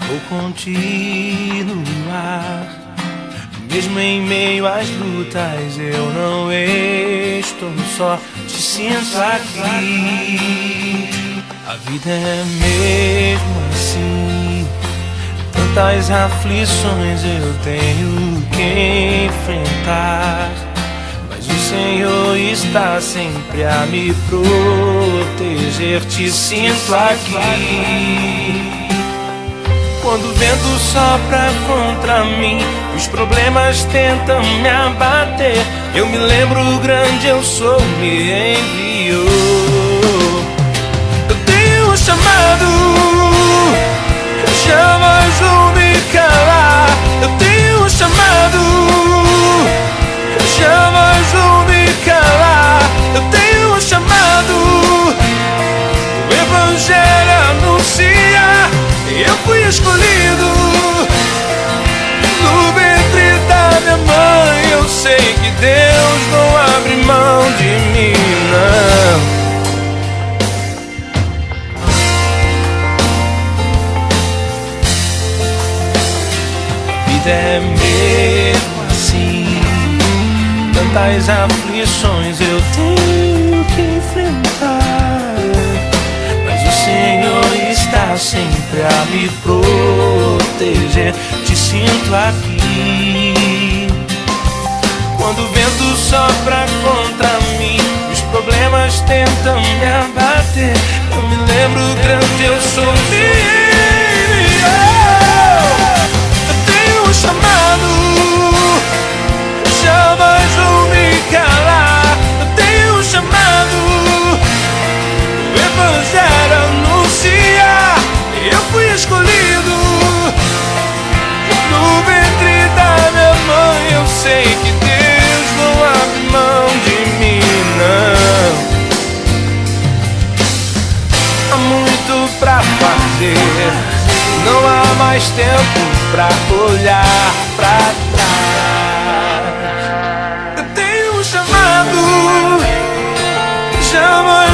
Vou continuar, mesmo em meio às lutas. Eu não estou só, te sinto aqui. A vida é mesmo assim, tantas aflições eu tenho que enfrentar, mas o Senhor está sempre a me proteger. Te sinto aqui. Quando o vento sopra contra mim, os problemas tentam me abater, eu me lembro o grande eu sou me enviou. Eu tenho um chamado, jamais vou me calar. Eu tenho um chamado, jamais vou me calar. Eu tenho um chamado, o Evangelho anuncia. Eu fui escolhido no ventre da minha mãe. Eu sei que Deus não abre mão de mim, não. A vida é mesmo assim, tantas aflições eu tenho que enfrentar, mas o Senhor está sempre a me proteger. Te sinto aqui. Quando o vento sopra contra mim, os problemas tentam me abater, eu me lembro grande eu sou meu. Eu tenho um chamado, jamais vou me calar. Eu tenho um chamado, o Evangelho anuncia. Eu fui escolhido no ventre da minha mãe. Eu sei que Deus não abre mão de mim, não. Há muito pra fazer, não há mais tempo pra olhar pra trás. Eu tenho um chamado, jamais